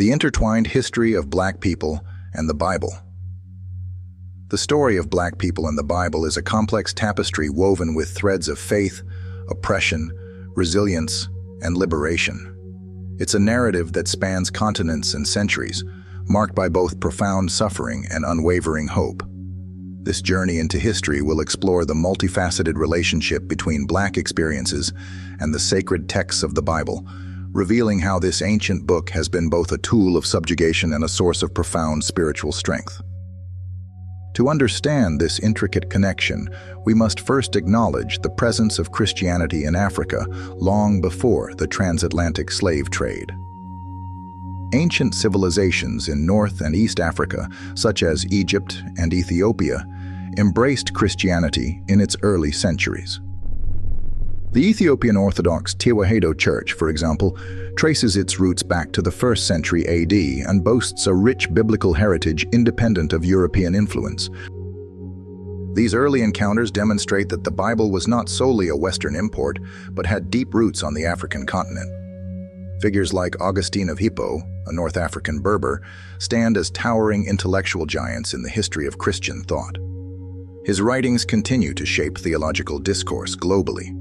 The Intertwined History of Black People and the Bible. The story of Black people and the Bible is a complex tapestry woven with threads of faith, oppression, resilience, and liberation. It's a narrative that spans continents and centuries, marked by both profound suffering and unwavering hope. This journey into history will explore the multifaceted relationship between Black experiences and the sacred texts of the Bible, revealing how this ancient book has been both a tool of subjugation and a source of profound spiritual strength. To understand this intricate connection, we must first acknowledge the presence of Christianity in Africa long before the transatlantic slave trade. Ancient civilizations in North and East Africa, such as Egypt and Ethiopia, embraced Christianity in its early centuries. The Ethiopian Orthodox Tewahedo Church, for example, traces its roots back to the 1st century AD and boasts a rich biblical heritage independent of European influence. These early encounters demonstrate that the Bible was not solely a Western import, but had deep roots on the African continent. Figures like Augustine of Hippo, a North African Berber, stand as towering intellectual giants in the history of Christian thought. His writings continue to shape theological discourse globally.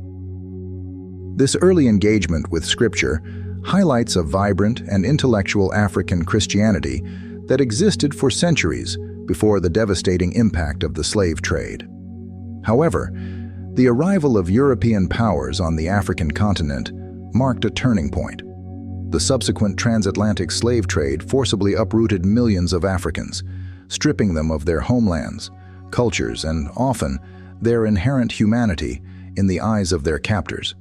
This early engagement with Scripture highlights a vibrant and intellectual African Christianity that existed for centuries before the devastating impact of the slave trade. However, the arrival of European powers on the African continent marked a turning point. The subsequent transatlantic slave trade forcibly uprooted millions of Africans, stripping them of their homelands, cultures, and often their inherent humanity in the eyes of their captors.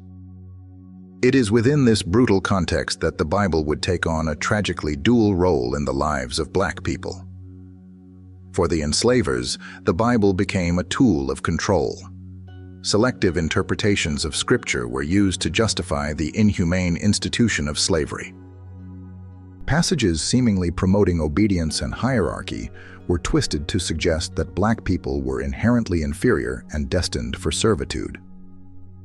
It is within this brutal context that the Bible would take on a tragically dual role in the lives of Black people. For the enslavers, the Bible became a tool of control. Selective interpretations of Scripture were used to justify the inhumane institution of slavery. Passages seemingly promoting obedience and hierarchy were twisted to suggest that Black people were inherently inferior and destined for servitude.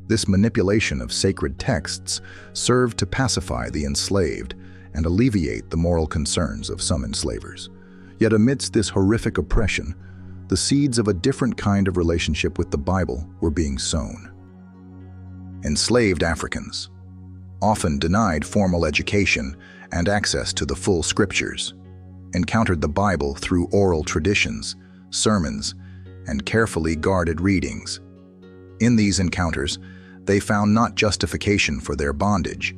This manipulation of sacred texts served to pacify the enslaved and alleviate the moral concerns of some enslavers. Yet amidst this horrific oppression, the seeds of a different kind of relationship with the Bible were being sown. Enslaved Africans, often denied formal education and access to the full Scriptures, encountered the Bible through oral traditions, sermons, and carefully guarded readings. In these encounters, they found not justification for their bondage,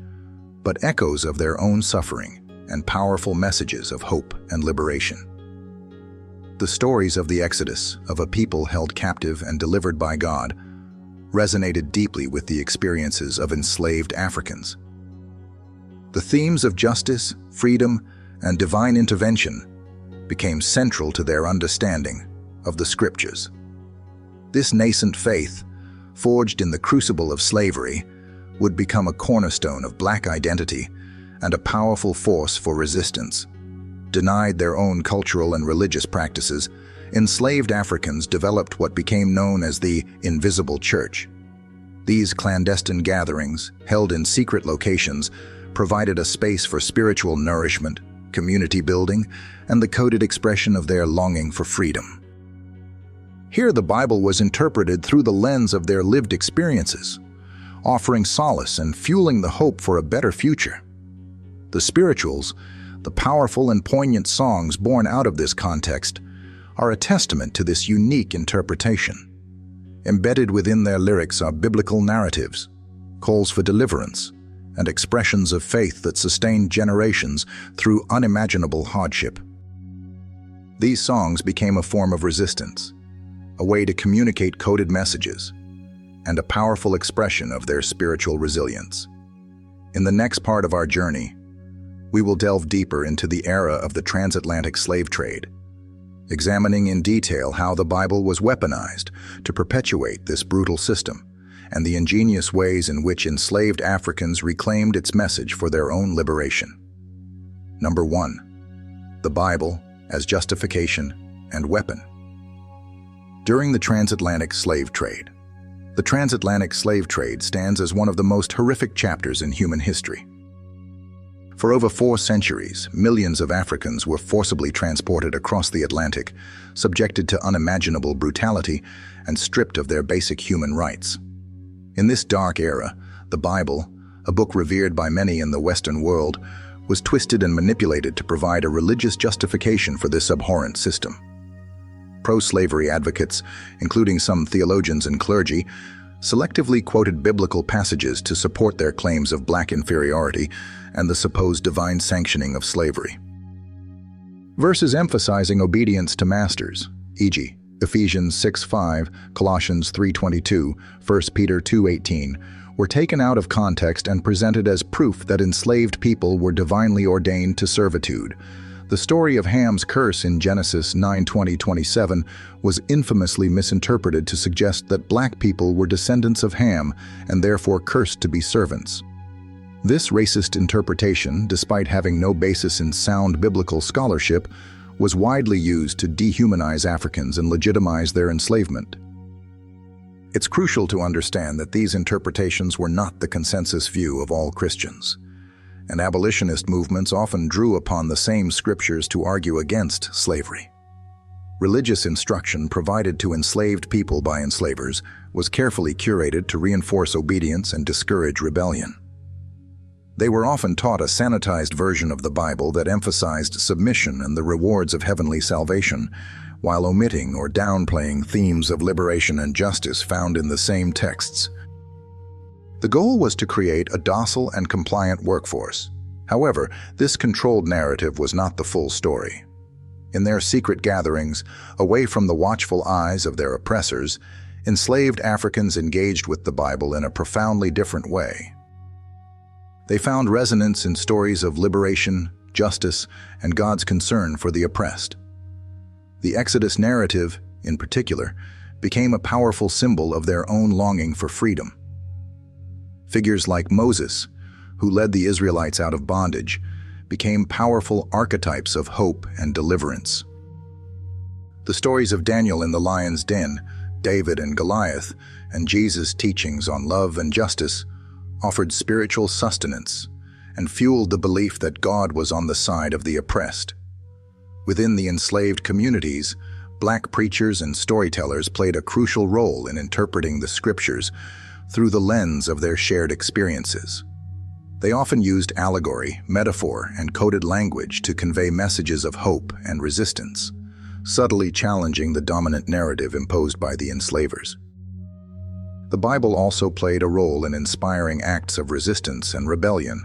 but echoes of their own suffering and powerful messages of hope and liberation. The stories of the Exodus, of a people held captive and delivered by God, resonated deeply with the experiences of enslaved Africans. The themes of justice, freedom, and divine intervention became central to their understanding of the Scriptures. This nascent faith, forged in the crucible of slavery, would become a cornerstone of Black identity and a powerful force for resistance. Denied their own cultural and religious practices, enslaved Africans developed what became known as the Invisible Church. These clandestine gatherings, held in secret locations, provided a space for spiritual nourishment, community building, and the coded expression of their longing for freedom. Here the Bible was interpreted through the lens of their lived experiences, offering solace and fueling the hope for a better future. The spirituals, the powerful and poignant songs born out of this context, are a testament to this unique interpretation. Embedded within their lyrics are biblical narratives, calls for deliverance, and expressions of faith that sustained generations through unimaginable hardship. These songs became a form of resistance, a way to communicate coded messages, and a powerful expression of their spiritual resilience. In the next part of our journey, we will delve deeper into the era of the transatlantic slave trade, examining in detail how the Bible was weaponized to perpetuate this brutal system, and the ingenious ways in which enslaved Africans reclaimed its message for their own liberation. Number 1. The Bible as justification and weapon. During the transatlantic slave trade, the transatlantic slave trade stands as one of the most horrific chapters in human history. For over 4 centuries, millions of Africans were forcibly transported across the Atlantic, subjected to unimaginable brutality, and stripped of their basic human rights. In this dark era, the Bible, a book revered by many in the Western world, was twisted and manipulated to provide a religious justification for this abhorrent system. Pro-slavery advocates, including some theologians and clergy, selectively quoted biblical passages to support their claims of black inferiority and the supposed divine sanctioning of slavery. Verses emphasizing obedience to masters, e.g., Ephesians 6:5, Colossians 3:22, 1 Peter 2:18, were taken out of context and presented as proof that enslaved people were divinely ordained to servitude. The story of Ham's curse in Genesis 9:20-27 was infamously misinterpreted to suggest that black people were descendants of Ham and therefore cursed to be servants. This racist interpretation, despite having no basis in sound biblical scholarship, was widely used to dehumanize Africans and legitimize their enslavement. It's crucial to understand that these interpretations were not the consensus view of all Christians, and abolitionist movements often drew upon the same scriptures to argue against slavery. Religious instruction provided to enslaved people by enslavers was carefully curated to reinforce obedience and discourage rebellion. They were often taught a sanitized version of the Bible that emphasized submission and the rewards of heavenly salvation, while omitting or downplaying themes of liberation and justice found in the same texts. The goal was to create a docile and compliant workforce. However, this controlled narrative was not the full story. In their secret gatherings, away from the watchful eyes of their oppressors, enslaved Africans engaged with the Bible in a profoundly different way. They found resonance in stories of liberation, justice, and God's concern for the oppressed. The Exodus narrative, in particular, became a powerful symbol of their own longing for freedom. Figures like Moses, who led the Israelites out of bondage, became powerful archetypes of hope and deliverance. The stories of Daniel in the lion's den, David and Goliath, and Jesus' teachings on love and justice offered spiritual sustenance and fueled the belief that God was on the side of the oppressed. Within the enslaved communities, black preachers and storytellers played a crucial role in interpreting the scriptures through the lens of their shared experiences. They often used allegory, metaphor, and coded language to convey messages of hope and resistance, subtly challenging the dominant narrative imposed by the enslavers. The Bible also played a role in inspiring acts of resistance and rebellion.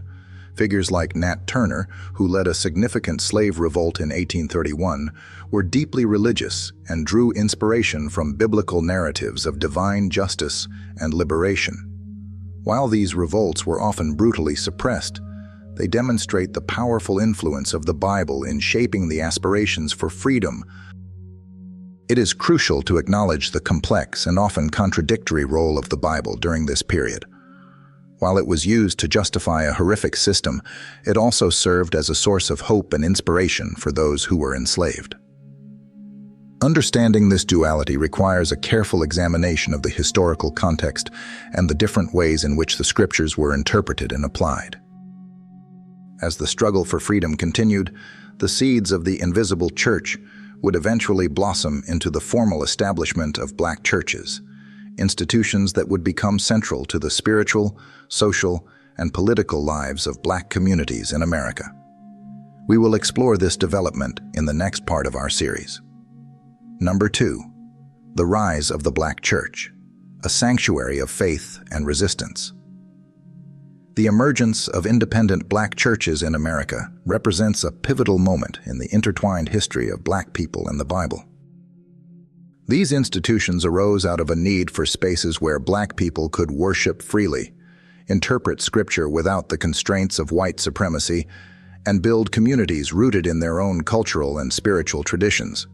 Figures like Nat Turner, who led a significant slave revolt in 1831, were deeply religious and drew inspiration from biblical narratives of divine justice and liberation. While these revolts were often brutally suppressed, they demonstrate the powerful influence of the Bible in shaping the aspirations for freedom. It is crucial to acknowledge the complex and often contradictory role of the Bible during this period. While it was used to justify a horrific system, it also served as a source of hope and inspiration for those who were enslaved. Understanding this duality requires a careful examination of the historical context and the different ways in which the scriptures were interpreted and applied. As the struggle for freedom continued, the seeds of the invisible church would eventually blossom into the formal establishment of black churches, institutions that would become central to the spiritual, social, and political lives of black communities in America. We will explore this development in the next part of our series. Number 2. The rise of the Black Church, a sanctuary of faith and resistance. The emergence of independent black churches in America represents a pivotal moment in the intertwined history of black people and the Bible. These institutions arose out of a need for spaces where black people could worship freely, interpret scripture without the constraints of white supremacy, and build communities rooted in their own cultural and spiritual traditions.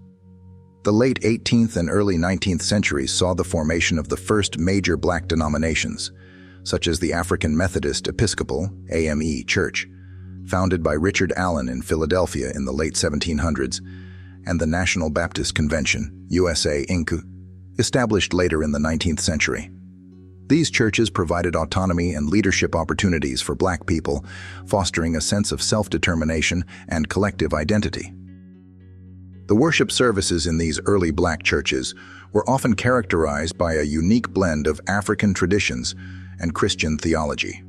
The late 18th and early 19th centuries saw the formation of the first major black denominations, such as the African Methodist Episcopal (AME) Church, founded by Richard Allen in Philadelphia in the late 1700s, and the National Baptist Convention, USA Inc., established later in the 19th century. These churches provided autonomy and leadership opportunities for Black people, fostering a sense of self-determination and collective identity. The worship services in these early Black churches were often characterized by a unique blend of African traditions and Christian theology.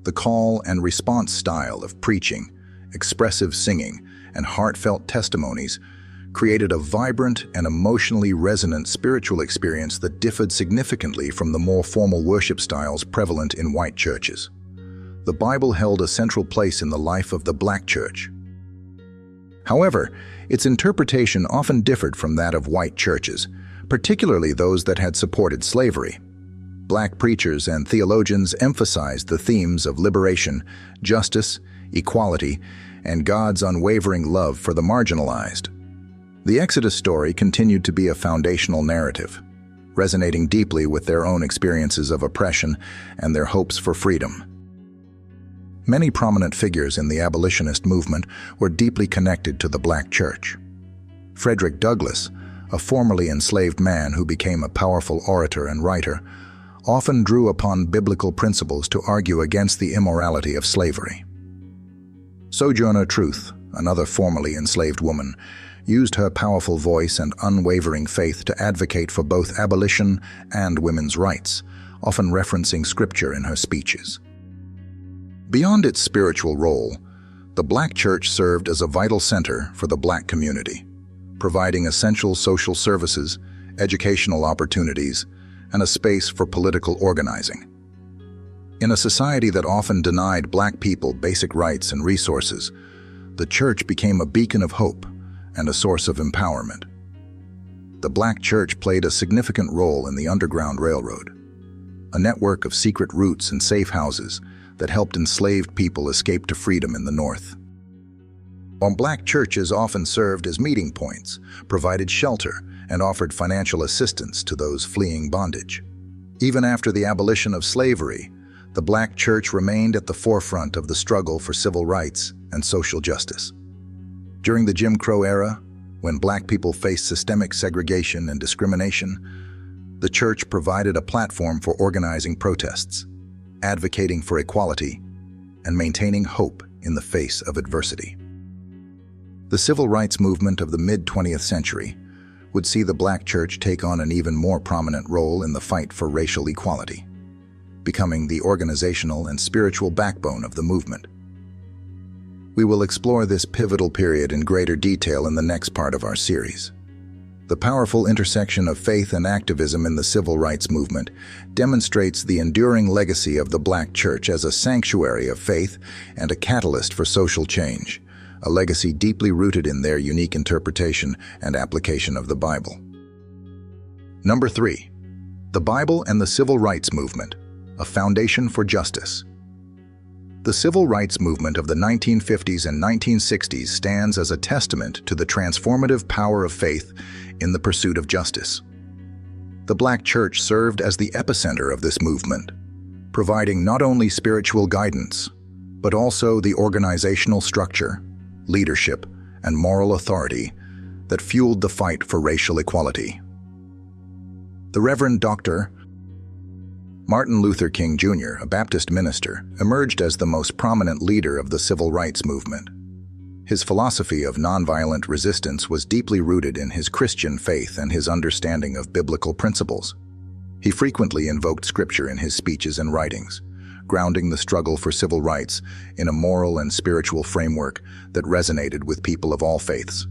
The call and response style of preaching, expressive singing, and heartfelt testimonies created a vibrant and emotionally resonant spiritual experience that differed significantly from the more formal worship styles prevalent in white churches. The Bible held a central place in the life of the Black church. However, its interpretation often differed from that of white churches, particularly those that had supported slavery. Black preachers and theologians emphasized the themes of liberation, justice, equality, and God's unwavering love for the marginalized. The Exodus story continued to be a foundational narrative, resonating deeply with their own experiences of oppression and their hopes for freedom. Many prominent figures in the abolitionist movement were deeply connected to the Black church. Frederick Douglass, a formerly enslaved man who became a powerful orator and writer, often drew upon biblical principles to argue against the immorality of slavery. Sojourner Truth, another formerly enslaved woman, used her powerful voice and unwavering faith to advocate for both abolition and women's rights, often referencing scripture in her speeches. Beyond its spiritual role, the Black church served as a vital center for the Black community, providing essential social services, educational opportunities, and a space for political organizing. In a society that often denied Black people basic rights and resources, the church became a beacon of hope and a source of empowerment. The Black church played a significant role in the Underground Railroad, a network of secret routes and safe houses that helped enslaved people escape to freedom in the North. While Black churches often served as meeting points, provided shelter, and offered financial assistance to those fleeing bondage. Even after the abolition of slavery, the Black church remained at the forefront of the struggle for civil rights and social justice. During the Jim Crow era, when Black people faced systemic segregation and discrimination, the church provided a platform for organizing protests, advocating for equality, and maintaining hope in the face of adversity. The civil rights movement of the mid-20th century would see the Black church take on an even more prominent role in the fight for racial equality, becoming the organizational and spiritual backbone of the movement. We will explore this pivotal period in greater detail in the next part of our series. The powerful intersection of faith and activism in the civil rights movement demonstrates the enduring legacy of the Black church as a sanctuary of faith and a catalyst for social change, a legacy deeply rooted in their unique interpretation and application of the Bible. Number 3. The Bible and the Civil Rights Movement, a foundation for justice. The civil rights movement of the 1950s and 1960s stands as a testament to the transformative power of faith in the pursuit of justice. The Black church served as the epicenter of this movement, providing not only spiritual guidance, but also the organizational structure, leadership, and moral authority that fueled the fight for racial equality. The Reverend Dr. Martin Luther King Jr., a Baptist minister, emerged as the most prominent leader of the civil rights movement. His philosophy of nonviolent resistance was deeply rooted in his Christian faith and his understanding of biblical principles. He frequently invoked scripture in his speeches and writings, grounding the struggle for civil rights in a moral and spiritual framework that resonated with people of all faiths.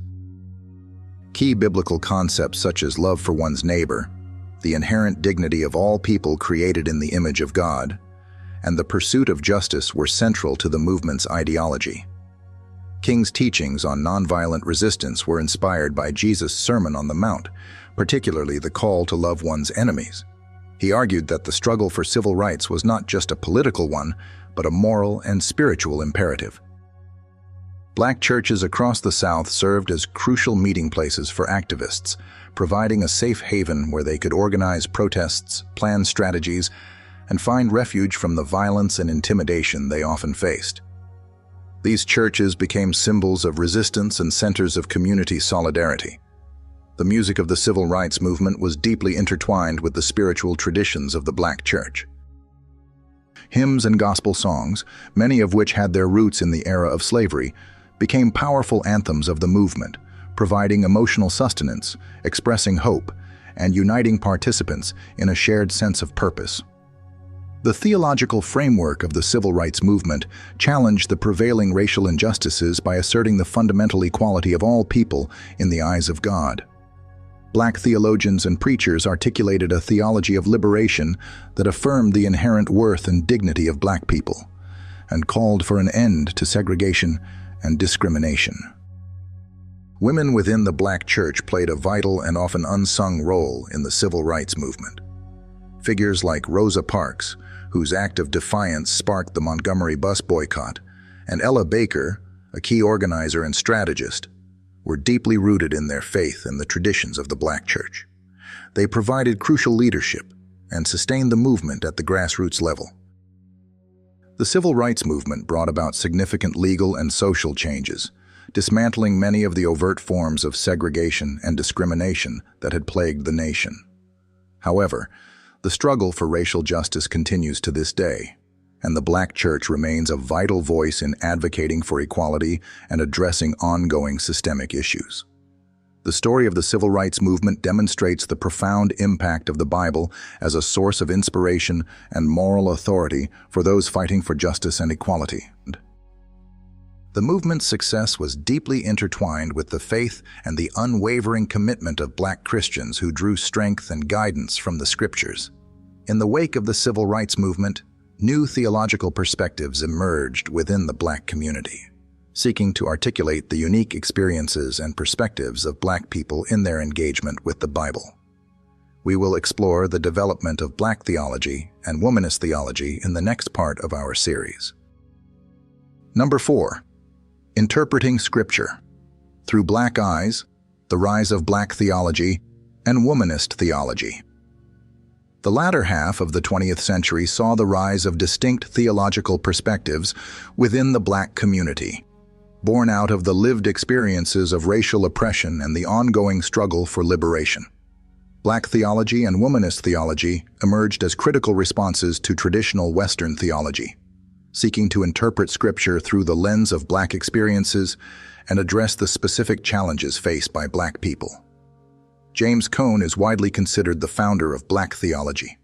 Key biblical concepts such as love for one's neighbor, the inherent dignity of all people created in the image of God, and the pursuit of justice were central to the movement's ideology. King's teachings on nonviolent resistance were inspired by Jesus' Sermon on the Mount, particularly the call to love one's enemies. He argued that the struggle for civil rights was not just a political one, but a moral and spiritual imperative. Black churches across the South served as crucial meeting places for activists, providing a safe haven where they could organize protests, plan strategies, and find refuge from the violence and intimidation they often faced. These churches became symbols of resistance and centers of community solidarity. The music of the civil rights movement was deeply intertwined with the spiritual traditions of the Black church. Hymns and gospel songs, many of which had their roots in the era of slavery, became powerful anthems of the movement, providing emotional sustenance, expressing hope, and uniting participants in a shared sense of purpose. The theological framework of the civil rights movement challenged the prevailing racial injustices by asserting the fundamental equality of all people in the eyes of God. Black theologians and preachers articulated a theology of liberation that affirmed the inherent worth and dignity of Black people, and called for an end to segregation and discrimination. Women within the Black church played a vital and often unsung role in the civil rights movement. Figures like Rosa Parks, whose act of defiance sparked the Montgomery bus boycott, and Ella Baker, a key organizer and strategist, were deeply rooted in their faith and the traditions of the Black church. They provided crucial leadership and sustained the movement at the grassroots level. The civil rights movement brought about significant legal and social changes, dismantling many of the overt forms of segregation and discrimination that had plagued the nation. However, the struggle for racial justice continues to this day, and the Black church remains a vital voice in advocating for equality and addressing ongoing systemic issues. The story of the civil rights movement demonstrates the profound impact of the Bible as a source of inspiration and moral authority for those fighting for justice and equality. The movement's success was deeply intertwined with the faith and the unwavering commitment of Black Christians who drew strength and guidance from the Scriptures. In the wake of the civil rights movement, new theological perspectives emerged within the Black community, seeking to articulate the unique experiences and perspectives of Black people in their engagement with the Bible. We will explore the development of Black theology and womanist theology in the next part of our series. Number 4. Interpreting Scripture. Through Black Eyes, the Rise of Black Theology and Womanist Theology. The latter half of the 20th century saw the rise of distinct theological perspectives within the Black community, born out of the lived experiences of racial oppression and the ongoing struggle for liberation. Black theology and womanist theology emerged as critical responses to traditional Western theology, seeking to interpret Scripture through the lens of Black experiences and address the specific challenges faced by Black people. James Cone is widely considered the founder of Black theology.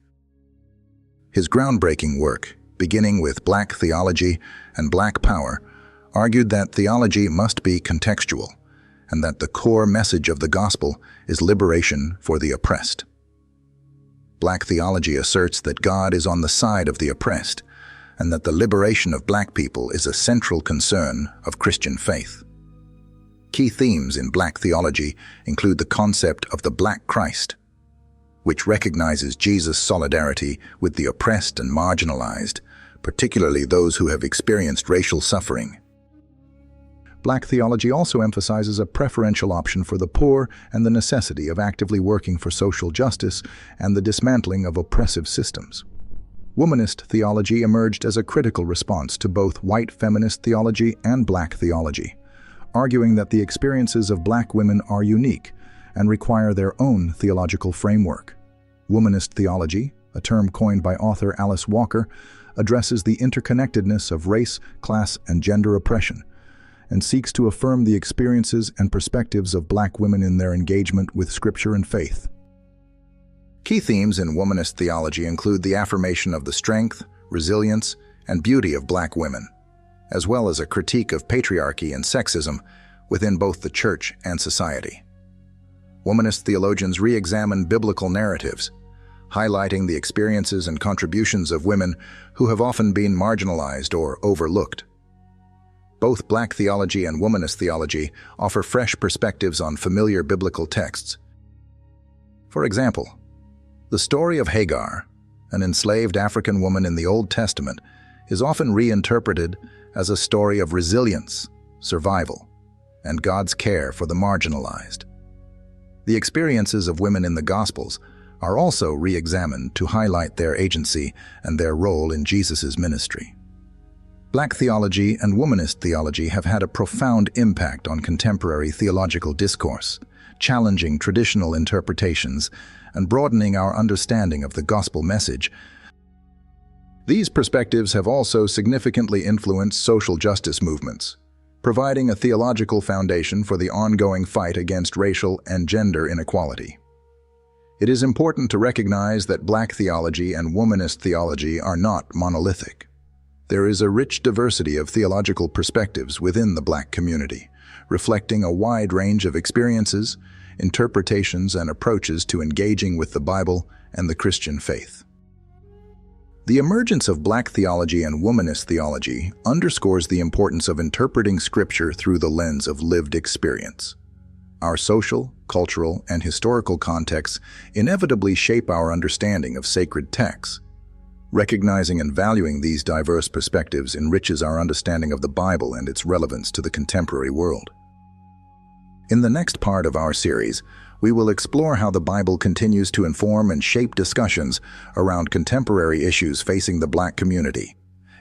His groundbreaking work, beginning with Black Theology and Black Power, argued that theology must be contextual and that the core message of the gospel is liberation for the oppressed. Black theology asserts that God is on the side of the oppressed and that the liberation of Black people is a central concern of Christian faith. Key themes in Black theology include the concept of the Black Christ, which recognizes Jesus' solidarity with the oppressed and marginalized, particularly those who have experienced racial suffering. Black theology also emphasizes a preferential option for the poor and the necessity of actively working for social justice and the dismantling of oppressive systems. Womanist theology emerged as a critical response to both white feminist theology and Black theology, arguing that the experiences of Black women are unique and require their own theological framework. Womanist theology, a term coined by author Alice Walker, addresses the interconnectedness of race, class, and gender oppression, and seeks to affirm the experiences and perspectives of Black women in their engagement with Scripture and faith. Key themes in womanist theology include the affirmation of the strength, resilience, and beauty of Black women, as well as a critique of patriarchy and sexism within both the church and society. Womanist theologians re-examine biblical narratives, highlighting the experiences and contributions of women who have often been marginalized or overlooked. Both Black theology and womanist theology offer fresh perspectives on familiar biblical texts. For example, the story of Hagar, an enslaved African woman in the Old Testament, is often reinterpreted as a story of resilience, survival, and God's care for the marginalized. The experiences of women in the Gospels are also re-examined to highlight their agency and their role in Jesus' ministry. Black theology and womanist theology have had a profound impact on contemporary theological discourse, challenging traditional interpretations and broadening our understanding of the gospel message. These perspectives have also significantly influenced social justice movements, providing a theological foundation for the ongoing fight against racial and gender inequality. It is important to recognize that Black theology and womanist theology are not monolithic. There is a rich diversity of theological perspectives within the Black community, reflecting a wide range of experiences, interpretations, and approaches to engaging with the Bible and the Christian faith. The emergence of Black theology and womanist theology underscores the importance of interpreting Scripture through the lens of lived experience. Our social, cultural, and historical contexts inevitably shape our understanding of sacred texts. Recognizing and valuing these diverse perspectives enriches our understanding of the Bible and its relevance to the contemporary world. In the next part of our series, we will explore how the Bible continues to inform and shape discussions around contemporary issues facing the Black community,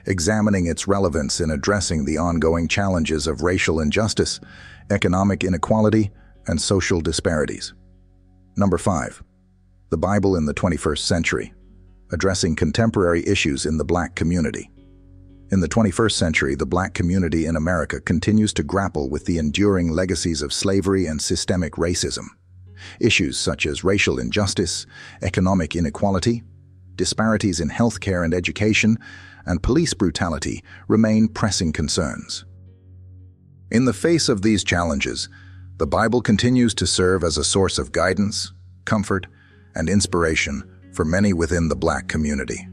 examining its relevance in addressing the ongoing challenges of racial injustice, economic inequality, and social disparities. Number 5. The Bible in the 21st Century, addressing contemporary issues in the Black community. In the 21st century, the Black community in America continues to grapple with the enduring legacies of slavery and systemic racism. Issues such as racial injustice, economic inequality, disparities in healthcare and education, and police brutality remain pressing concerns. In the face of these challenges, the Bible continues to serve as a source of guidance, comfort, and inspiration for many within the Black community.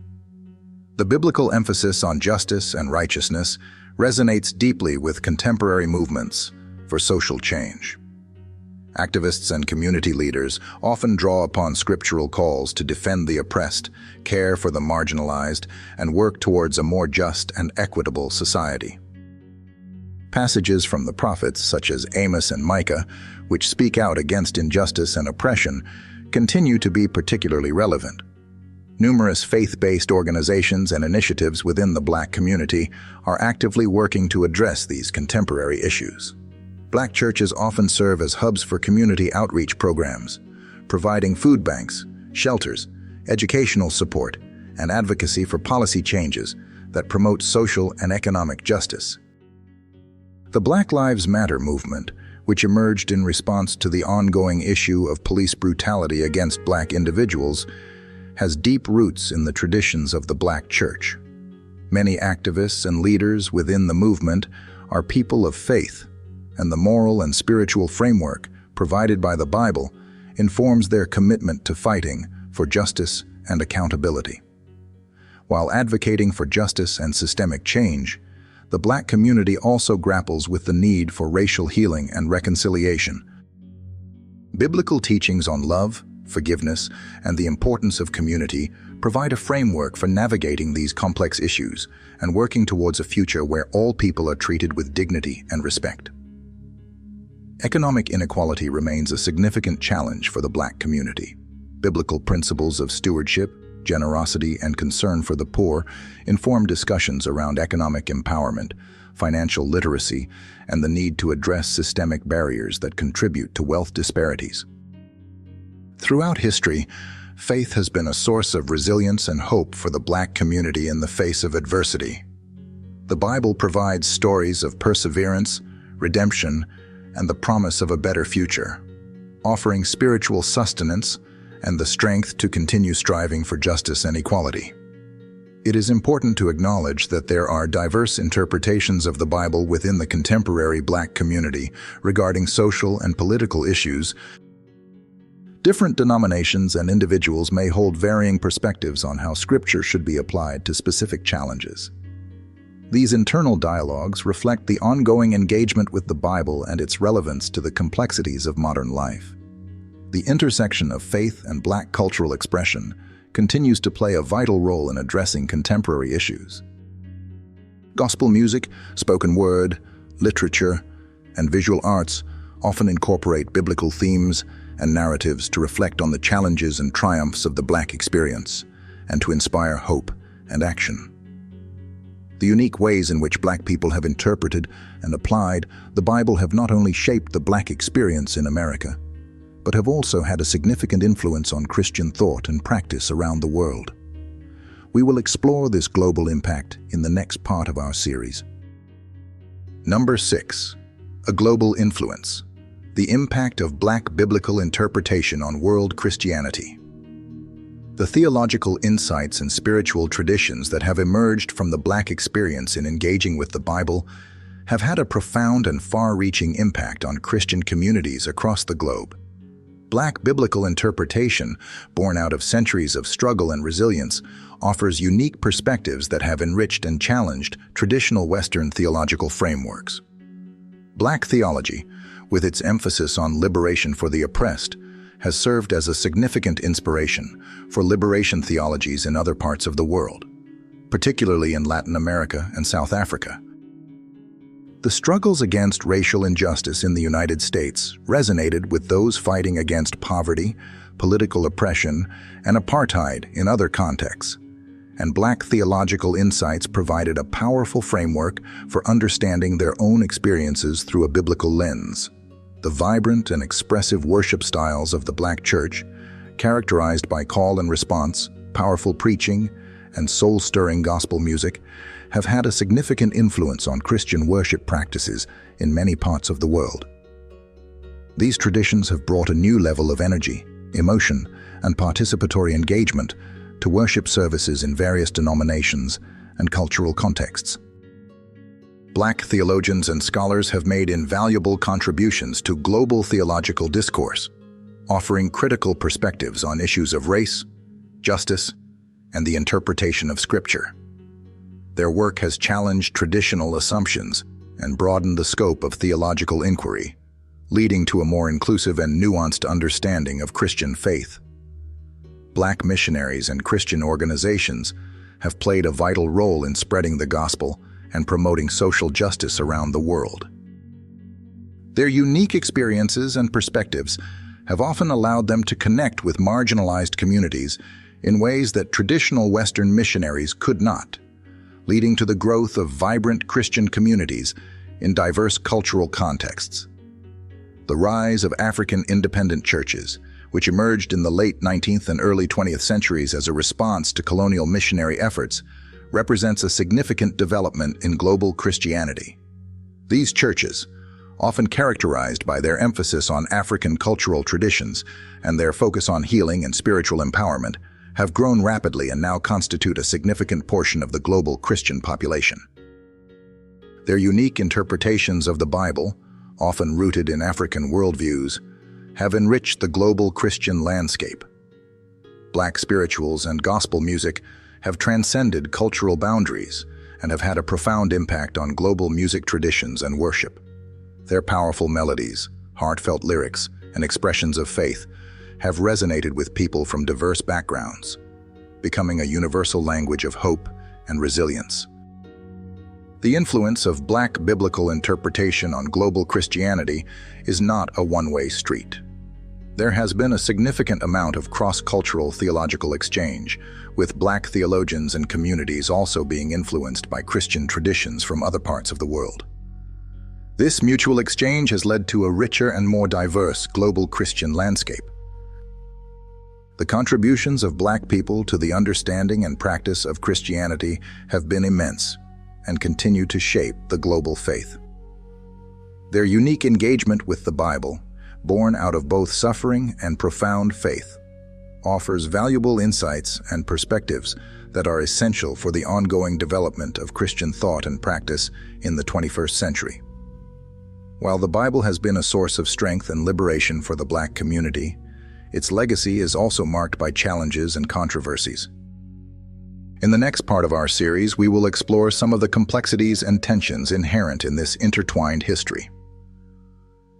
The biblical emphasis on justice and righteousness resonates deeply with contemporary movements for social change. Activists and community leaders often draw upon scriptural calls to defend the oppressed, care for the marginalized, and work towards a more just and equitable society. Passages from the prophets, such as Amos and Micah, which speak out against injustice and oppression, continue to be particularly relevant. Numerous faith-based organizations and initiatives within the Black community are actively working to address these contemporary issues. Black churches often serve as hubs for community outreach programs, providing food banks, shelters, educational support, and advocacy for policy changes that promote social and economic justice. The Black Lives Matter movement, which emerged in response to the ongoing issue of police brutality against Black individuals, has deep roots in the traditions of the Black church. Many activists and leaders within the movement are people of faith, and the moral and spiritual framework provided by the Bible informs their commitment to fighting for justice and accountability. While advocating for justice and systemic change, the Black community also grapples with the need for racial healing and reconciliation. Biblical teachings on love, forgiveness, and the importance of community provide a framework for navigating these complex issues and working towards a future where all people are treated with dignity and respect. Economic inequality remains a significant challenge for the Black community. Biblical principles of stewardship, generosity, and concern for the poor inform discussions around economic empowerment, financial literacy, and the need to address systemic barriers that contribute to wealth disparities. Throughout history, faith has been a source of resilience and hope for the Black community in the face of adversity. The Bible provides stories of perseverance, redemption, and the promise of a better future, offering spiritual sustenance and the strength to continue striving for justice and equality. It is important to acknowledge that there are diverse interpretations of the Bible within the contemporary Black community regarding social and political issues. Different denominations and individuals may hold varying perspectives on how Scripture should be applied to specific challenges. These internal dialogues reflect the ongoing engagement with the Bible and its relevance to the complexities of modern life. The intersection of faith and Black cultural expression continues to play a vital role in addressing contemporary issues. Gospel music, spoken word, literature, and visual arts often incorporate biblical themes and narratives to reflect on the challenges and triumphs of the Black experience and to inspire hope and action. The unique ways in which Black people have interpreted and applied the Bible have not only shaped the Black experience in America, but have also had a significant influence on Christian thought and practice around the world. We will explore this global impact in the next part of our series. Number 6. A global influence. The impact of Black biblical interpretation on world Christianity. The theological insights and spiritual traditions that have emerged from the Black experience in engaging with the Bible have had a profound and far-reaching impact on Christian communities across the globe. Black biblical interpretation, born out of centuries of struggle and resilience, offers unique perspectives that have enriched and challenged traditional Western theological frameworks. Black theology, with its emphasis on liberation for the oppressed, has served as a significant inspiration for liberation theologies in other parts of the world, particularly in Latin America and South Africa. The struggles against racial injustice in the United States resonated with those fighting against poverty, political oppression, and apartheid in other contexts, and Black theological insights provided a powerful framework for understanding their own experiences through a biblical lens. The vibrant and expressive worship styles of the Black church, characterized by call and response, powerful preaching, and soul-stirring gospel music, have had a significant influence on Christian worship practices in many parts of the world. These traditions have brought a new level of energy, emotion, and participatory engagement to worship services in various denominations and cultural contexts. Black theologians and scholars have made invaluable contributions to global theological discourse, offering critical perspectives on issues of race, justice, and the interpretation of Scripture. Their work has challenged traditional assumptions and broadened the scope of theological inquiry, leading to a more inclusive and nuanced understanding of Christian faith. Black missionaries and Christian organizations have played a vital role in spreading the gospel and promoting social justice around the world. Their unique experiences and perspectives have often allowed them to connect with marginalized communities in ways that traditional Western missionaries could not, leading to the growth of vibrant Christian communities in diverse cultural contexts. The rise of African independent churches, which emerged in the late 19th and early 20th centuries as a response to colonial missionary efforts, represents a significant development in global Christianity. These churches, often characterized by their emphasis on African cultural traditions and their focus on healing and spiritual empowerment, have grown rapidly and now constitute a significant portion of the global Christian population. Their unique interpretations of the Bible, often rooted in African worldviews, have enriched the global Christian landscape. Black spirituals and gospel music have transcended cultural boundaries and have had a profound impact on global music traditions and worship. Their powerful melodies, heartfelt lyrics, and expressions of faith have resonated with people from diverse backgrounds, becoming a universal language of hope and resilience. The influence of Black biblical interpretation on global Christianity is not a one-way street. There has been a significant amount of cross-cultural theological exchange, with Black theologians and communities also being influenced by Christian traditions from other parts of the world. This mutual exchange has led to a richer and more diverse global Christian landscape. The contributions of Black people to the understanding and practice of Christianity have been immense and continue to shape the global faith. Their unique engagement with the Bible, born out of both suffering and profound faith, offers valuable insights and perspectives that are essential for the ongoing development of Christian thought and practice in the 21st century. While the Bible has been a source of strength and liberation for the Black community, its legacy is also marked by challenges and controversies. In the next part of our series, we will explore some of the complexities and tensions inherent in this intertwined history.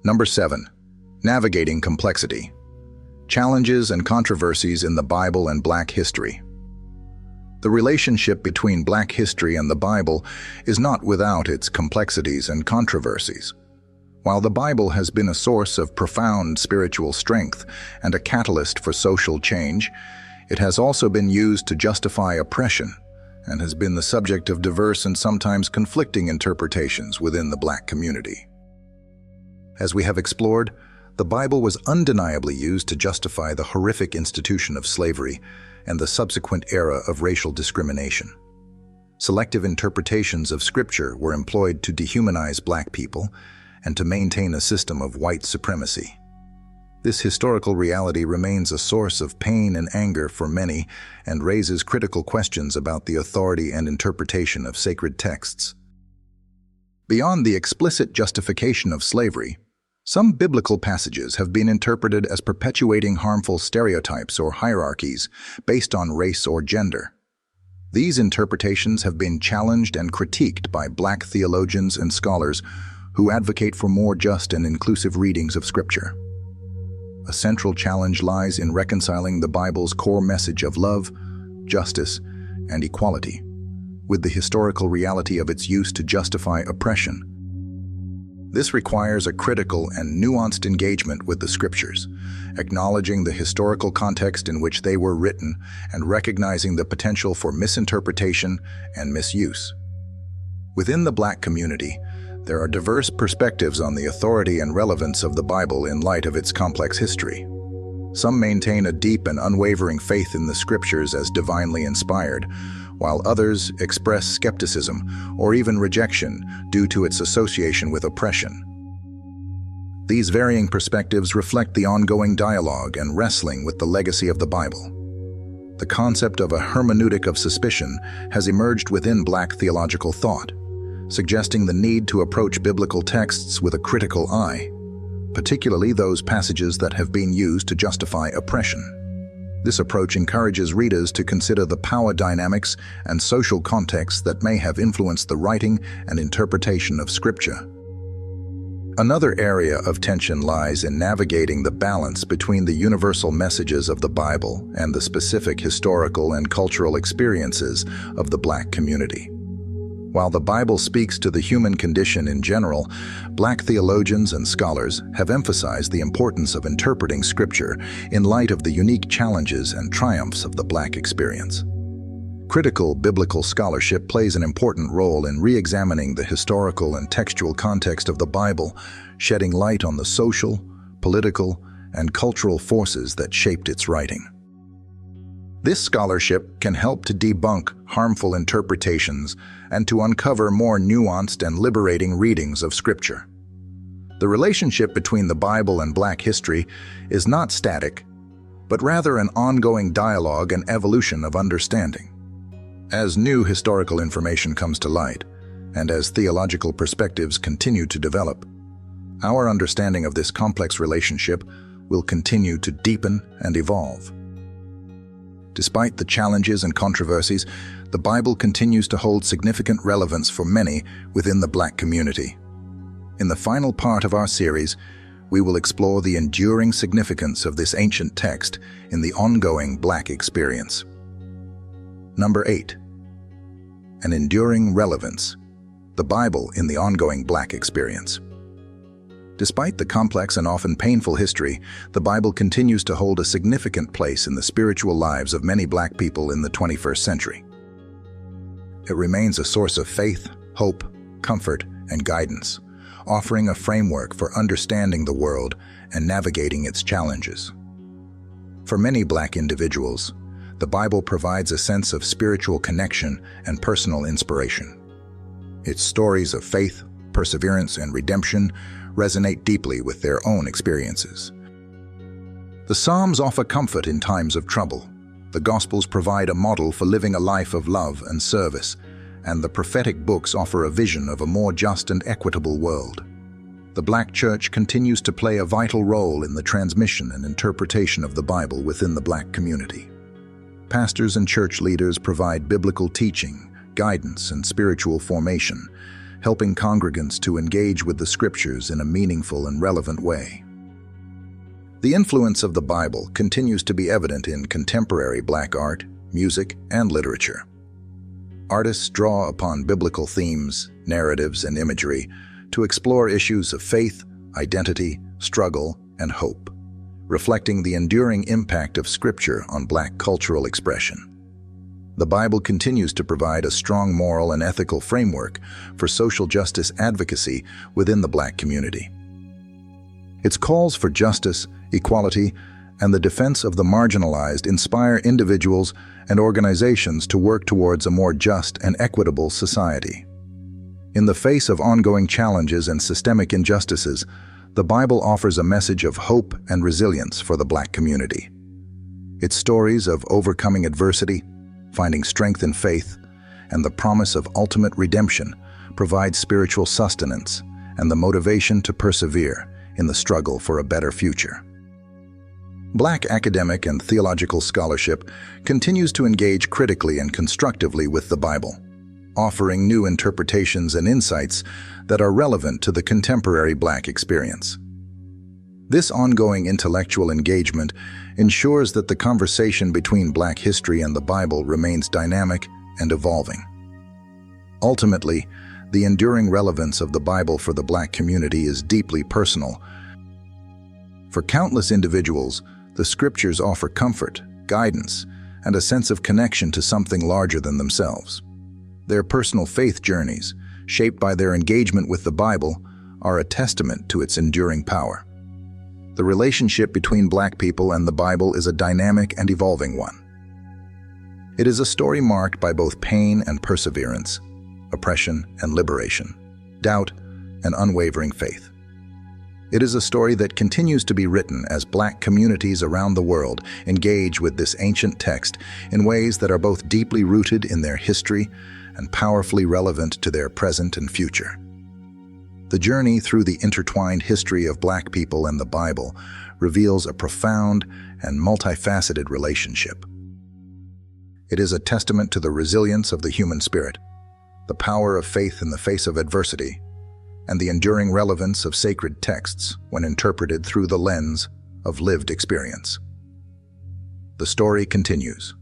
Number 7. Navigating complexity. Challenges and controversies in the Bible and Black history. The relationship between Black history and the Bible is not without its complexities and controversies. While the Bible has been a source of profound spiritual strength and a catalyst for social change, it has also been used to justify oppression and has been the subject of diverse and sometimes conflicting interpretations within the Black community. As we have explored, The Bible was undeniably used to justify the horrific institution of slavery and the subsequent era of racial discrimination. Selective interpretations of Scripture were employed to dehumanize Black people and to maintain a system of white supremacy. This historical reality remains a source of pain and anger for many and raises critical questions about the authority and interpretation of sacred texts. Beyond the explicit justification of slavery, some biblical passages have been interpreted as perpetuating harmful stereotypes or hierarchies based on race or gender. These interpretations have been challenged and critiqued by Black theologians and scholars who advocate for more just and inclusive readings of Scripture. A central challenge lies in reconciling the Bible's core message of love, justice, and equality with the historical reality of its use to justify oppression. This requires a critical and nuanced engagement with the Scriptures, acknowledging the historical context in which they were written and recognizing the potential for misinterpretation and misuse. Within the Black community, there are diverse perspectives on the authority and relevance of the Bible in light of its complex history. Some maintain a deep and unwavering faith in the Scriptures as divinely inspired, while others express skepticism or even rejection due to its association with oppression. These varying perspectives reflect the ongoing dialogue and wrestling with the legacy of the Bible. The concept of a hermeneutic of suspicion has emerged within Black theological thought, suggesting the need to approach biblical texts with a critical eye, particularly those passages that have been used to justify oppression. This approach encourages readers to consider the power dynamics and social contexts that may have influenced the writing and interpretation of Scripture. Another area of tension lies in navigating the balance between the universal messages of the Bible and the specific historical and cultural experiences of the Black community. While the Bible speaks to the human condition in general, Black theologians and scholars have emphasized the importance of interpreting Scripture in light of the unique challenges and triumphs of the Black experience. Critical biblical scholarship plays an important role in re-examining the historical and textual context of the Bible, shedding light on the social, political, and cultural forces that shaped its writing. This scholarship can help to debunk harmful interpretations and to uncover more nuanced and liberating readings of Scripture. The relationship between the Bible and Black history is not static, but rather an ongoing dialogue and evolution of understanding. As new historical information comes to light, and as theological perspectives continue to develop, our understanding of this complex relationship will continue to deepen and evolve. Despite the challenges and controversies, the Bible continues to hold significant relevance for many within the Black community. In the final part of our series, we will explore the enduring significance of this ancient text in the ongoing Black experience. Number 8. An enduring relevance. The Bible in the ongoing Black experience. Despite the complex and often painful history, the Bible continues to hold a significant place in the spiritual lives of many Black people in the 21st century. It remains a source of faith, hope, comfort, and guidance, offering a framework for understanding the world and navigating its challenges. For many Black individuals, the Bible provides a sense of spiritual connection and personal inspiration. Its stories of faith, perseverance, and redemption resonate deeply with their own experiences. The Psalms offer comfort in times of trouble. The Gospels provide a model for living a life of love and service, and the prophetic books offer a vision of a more just and equitable world. The Black Church continues to play a vital role in the transmission and interpretation of the Bible within the Black community. Pastors and church leaders provide biblical teaching, guidance, and spiritual formation, helping congregants to engage with the Scriptures in a meaningful and relevant way. The influence of the Bible continues to be evident in contemporary Black art, music, and literature. Artists draw upon biblical themes, narratives, and imagery to explore issues of faith, identity, struggle, and hope, reflecting the enduring impact of Scripture on Black cultural expression. The Bible continues to provide a strong moral and ethical framework for social justice advocacy within the Black community. Its calls for justice, equality, and the defense of the marginalized inspire individuals and organizations to work towards a more just and equitable society. In the face of ongoing challenges and systemic injustices, the Bible offers a message of hope and resilience for the Black community. Its stories of overcoming adversity, finding strength in faith, and the promise of ultimate redemption provide spiritual sustenance and the motivation to persevere in the struggle for a better future. Black academic and theological scholarship continues to engage critically and constructively with the Bible, offering new interpretations and insights that are relevant to the contemporary Black experience. This ongoing intellectual engagement ensures that the conversation between Black history and the Bible remains dynamic and evolving. Ultimately, the enduring relevance of the Bible for the Black community is deeply personal. For countless individuals, the Scriptures offer comfort, guidance, and a sense of connection to something larger than themselves. Their personal faith journeys, shaped by their engagement with the Bible, are a testament to its enduring power. The relationship between Black people and the Bible is a dynamic and evolving one. It is a story marked by both pain and perseverance, oppression and liberation, doubt and unwavering faith. It is a story that continues to be written as Black communities around the world engage with this ancient text in ways that are both deeply rooted in their history and powerfully relevant to their present and future. The journey through the intertwined history of Black people and the Bible reveals a profound and multifaceted relationship. It is a testament to the resilience of the human spirit, the power of faith in the face of adversity, and the enduring relevance of sacred texts when interpreted through the lens of lived experience. The story continues.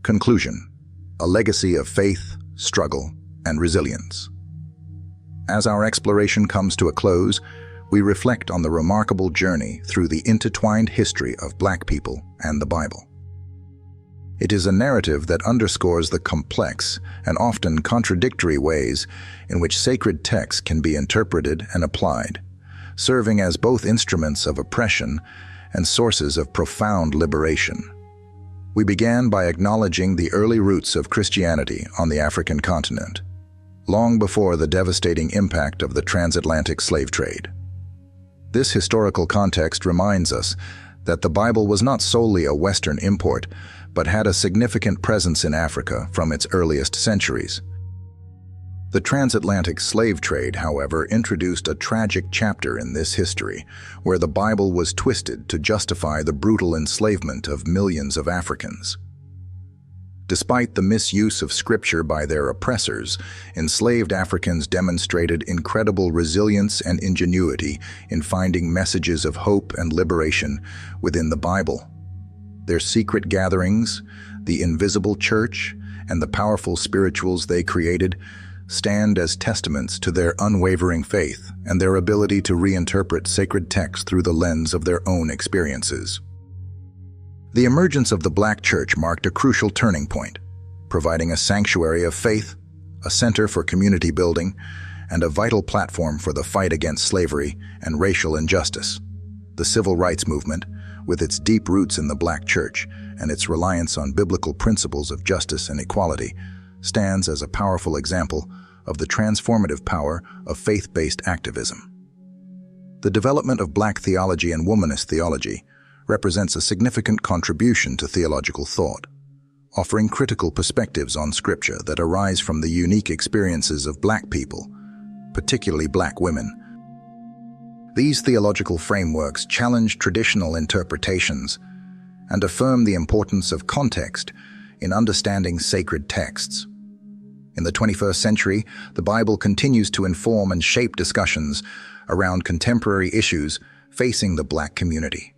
Conclusion: a legacy of faith, struggle, and resilience. As our exploration comes to a close, we reflect on the remarkable journey through the intertwined history of Black people and the Bible. It is a narrative that underscores the complex and often contradictory ways in which sacred texts can be interpreted and applied, serving as both instruments of oppression and sources of profound liberation. We began by acknowledging the early roots of Christianity on the African continent, long before the devastating impact of the transatlantic slave trade. This historical context reminds us that the Bible was not solely a Western import, but had a significant presence in Africa from its earliest centuries. The transatlantic slave trade, however, introduced a tragic chapter in this history, where the Bible was twisted to justify the brutal enslavement of millions of Africans. Despite the misuse of Scripture by their oppressors, enslaved Africans demonstrated incredible resilience and ingenuity in finding messages of hope and liberation within the Bible. Their secret gatherings, the invisible church, and the powerful spirituals they created stand as testaments to their unwavering faith and their ability to reinterpret sacred texts through the lens of their own experiences. The emergence of the Black church marked a crucial turning point, providing a sanctuary of faith, a center for community building, and a vital platform for the fight against slavery and racial injustice. The civil rights movement, with its deep roots in the Black church and its reliance on biblical principles of justice and equality, stands as a powerful example of the transformative power of faith-based activism. The development of Black theology and womanist theology represents a significant contribution to theological thought, offering critical perspectives on Scripture that arise from the unique experiences of Black people, particularly Black women. These theological frameworks challenge traditional interpretations and affirm the importance of context in understanding sacred texts. In the 21st century, the Bible continues to inform and shape discussions around contemporary issues facing the Black community,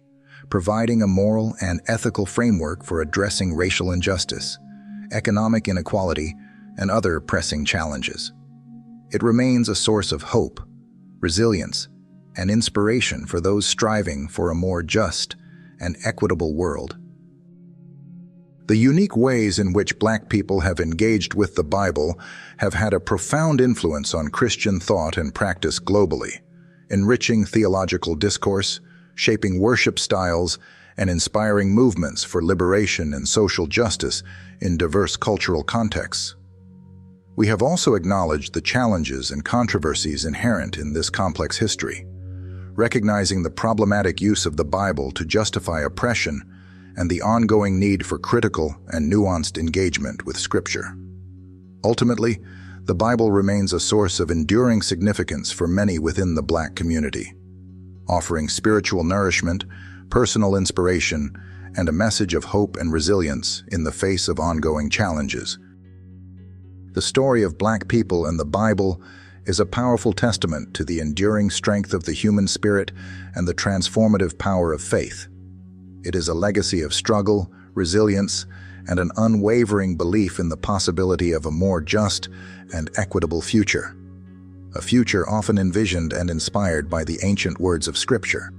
providing a moral and ethical framework for addressing racial injustice, economic inequality, and other pressing challenges. It remains a source of hope, resilience, and inspiration for those striving for a more just and equitable world. The unique ways in which Black people have engaged with the Bible have had a profound influence on Christian thought and practice globally, enriching theological discourse, shaping worship styles, and inspiring movements for liberation and social justice in diverse cultural contexts. We have also acknowledged the challenges and controversies inherent in this complex history, recognizing the problematic use of the Bible to justify oppression and the ongoing need for critical and nuanced engagement with Scripture. Ultimately, the Bible remains a source of enduring significance for many within the Black community, offering spiritual nourishment, personal inspiration, and a message of hope and resilience in the face of ongoing challenges. The story of Black people and the Bible is a powerful testament to the enduring strength of the human spirit and the transformative power of faith. It is a legacy of struggle, resilience, and an unwavering belief in the possibility of a more just and equitable future. A future often envisioned and inspired by the ancient words of Scripture.